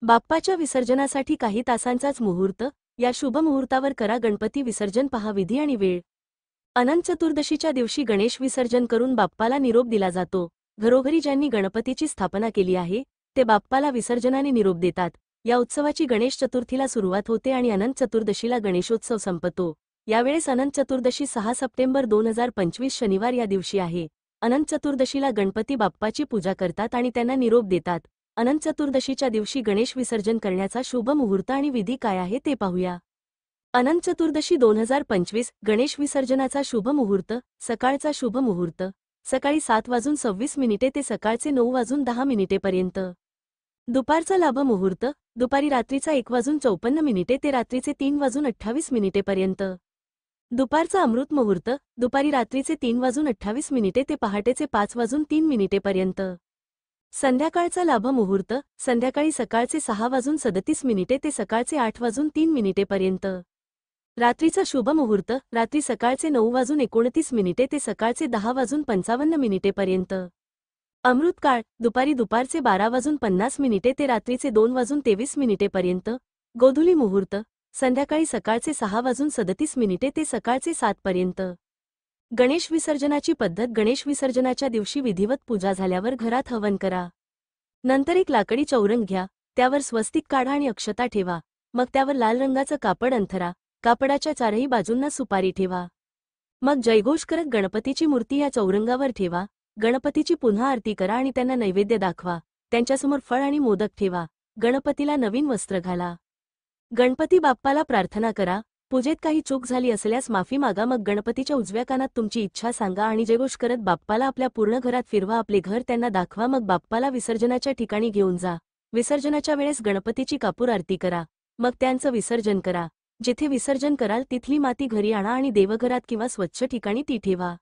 बाप्पाच्या विसर्जनासाठी काही तासांचाच मुहूर्त, या शुभ मुहूर्तावर करा गणपती विसर्जन. पहा विधी आणि वेळ. अनंत चतुर्दशीच्या दिवशी गणेश विसर्जन करून बाप्पाला निरोप दिला जातो. घरोघरी ज्यांनी गणपतीची स्थापना केली आहे ते बाप्पाला विसर्जनाने निरोप देतात. या उत्सवाची गणेश चतुर्थीला सुरुवात होते आणि अनंत चतुर्दशीला गणेशोत्सव संपतो. यावेळेस अनंत चतुर्दशी 6 सप्टेंबर 2025 शनिवार या दिवशी आहे. अनंत चतुर्दशीला गणपती बाप्पाची पूजा करतात आणि त्यांना निरोप देतात. अनंत चतुर्दशीच्या दिवशी गणेश विसर्जन करण्याचा शुभ मुहूर्त आणि विधी काय आहे ते पाहूया. अनंत चतुर्दशी 2025 गणेश विसर्जनाचा शुभ मुहूर्त. सकाळचा शुभ मुहूर्त सकाळी 7:26 ते सकाळचे 9:10 पर्यंत. दुपारचा लाभ मुहूर्त दुपारी रात्रीचा 1:54 ते रात्रीचे 3:28 पर्यंत. दुपारचा अमृत मुहूर्त दुपारी रात्रीचे 3:28 ते पहाटेचे 5:03 पर्यंत. संध्याकाळचा लाभ मुहूर्त संध्याकाळी सकाळचे 6:37 ते सकाळचे 8:03 पर्यंत. रात्रीचा शुभ मुहूर्त रात्री सकाळचे 9:29 ते सकाळचे 10:55 पर्यंत. अमृतकाळ दुपारचे 12:50 ते रात्रीचे 2:23 पर्यंत. गोधुली मुहूर्त संध्याकाळी सकाळचे 6:37 ते सकाळचे 7 पर्यंत. गणेश विसर्जनाची पद्धत. गणेश विसर्जनाच्या दिवशी विधिवत पूजा झाल्यावर घरात हवन करा. नंतर एक लाकडी चौरंग घ्या, त्यावर स्वस्तिक काढा आणि अक्षता ठेवा. मग त्यावर लाल रंगाचं कापड अंथरा. कापडाच्या चारही बाजूंना सुपारी ठेवा. मग जयघोष करत गणपतीची मूर्ती या चौरंगावर ठेवा. गणपतीची पुन्हा आरती करा आणि त्यांना नैवेद्य दाखवा. त्यांच्यासमोर फळ आणि मोदक ठेवा. गणपतीला नवीन वस्त्र घाला. गणपती बाप्पाला प्रार्थना करा. पूजेत काही चूक झाली असल्यास माफी मागा. मग गणपतीच्या उजव्या कानात तुमची इच्छा सांगा आणि जयघोष करत बाप्पाला आपल्या पूर्ण घरात फिरवा. आपले घर त्यांना दाखवा. मग बाप्पाला विसर्जनाच्या ठिकाणी घेऊन जा. विसर्जनाच्या वेळेस गणपतीची कापूर आरती करा. मग त्यांचं विसर्जन करा. जिथे विसर्जन कराल तिथली माती घरी आणा आणि देवघरात किंवा स्वच्छ ठिकाणी ती ठेवा.